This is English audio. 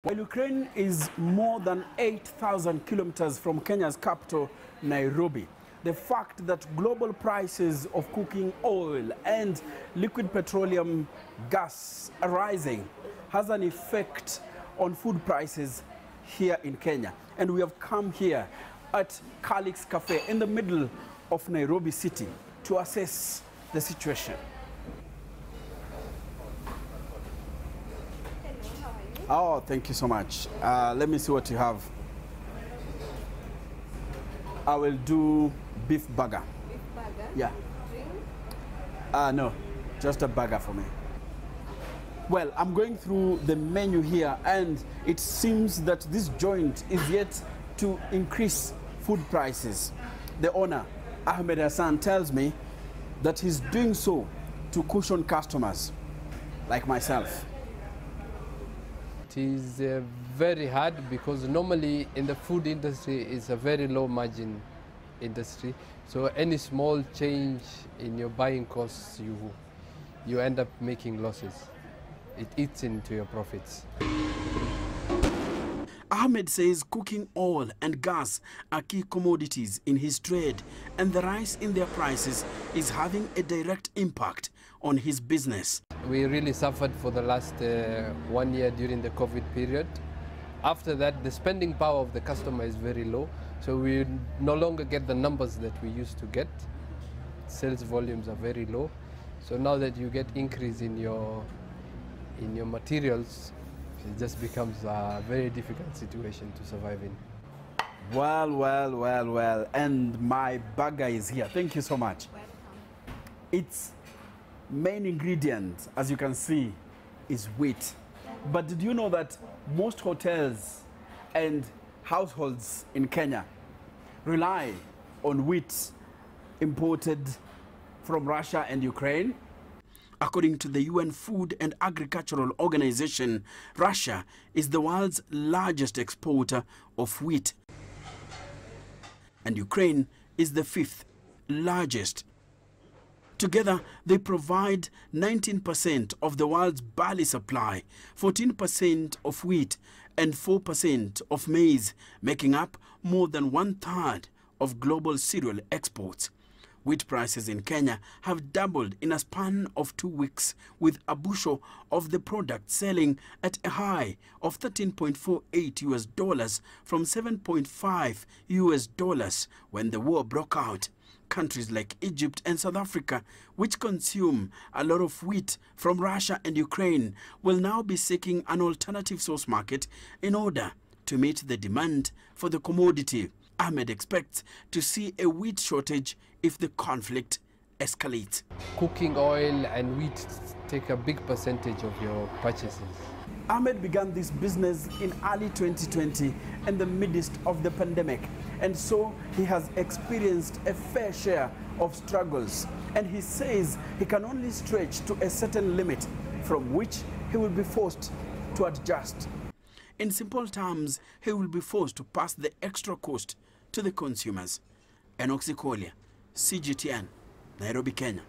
While Ukraine is more than 8,000 kilometers from Kenya's capital, Nairobi, the fact that global prices of cooking oil and liquid petroleum gas are rising has an effect on food prices here in Kenya. And we have come here at Calyx Cafe in the middle of Nairobi city to assess the situation. Oh, thank you so much. Let me see what you have. I will do beef burger. Beef burger? Yeah. Drink? No, just a burger for me. Well, I'm going through the menu here and it seems that this joint is yet to increase food prices. The owner, Ahmed Hassan, tells me that he's doing so to cushion customers like myself. It is very hard because normally in the food industry it's a very low margin industry. So any small change in your buying costs, you end up making losses. It eats into your profits. Ahmed says cooking oil and gas are key commodities in his trade, and the rise in their prices is having a direct impact on his business. We really suffered for the last 1 year during the COVID period. After that, the spending power of the customer is very low, so we no longer get the numbers that we used to get. Sales volumes are very low. So now that you get increase in your materials, it just becomes a very difficult situation to survive in. Well, and my burger is here. Thank you so much. Welcome. Its main ingredient, as you can see, is wheat. But did you know that most hotels and households in Kenya rely on wheat imported from Russia and Ukraine? According to the UN Food and Agricultural Organization, Russia is the world's largest exporter of wheat, and Ukraine is the 5th largest. Together, they provide 19% of the world's barley supply, 14% of wheat, and 4% of maize, making up more than 1/3 of global cereal exports. Wheat prices in Kenya have doubled in a span of 2 weeks, with a bushel of the product selling at a high of $13.48 from $7.5 when the war broke out. Countries like Egypt and South Africa, which consume a lot of wheat from Russia and Ukraine, will now be seeking an alternative source market in order to meet the demand for the commodity. Ahmed expects to see a wheat shortage if the conflict escalates. Cooking oil and wheat take a big percentage of your purchases. Ahmed began this business in early 2020 in the midst of the pandemic, and so he has experienced a fair share of struggles, and he says he can only stretch to a certain limit from which he will be forced to adjust. In simple terms, he will be forced to pass the extra cost to the consumers. Enock, Sikolia, CGTN, Nairobi, Kenya.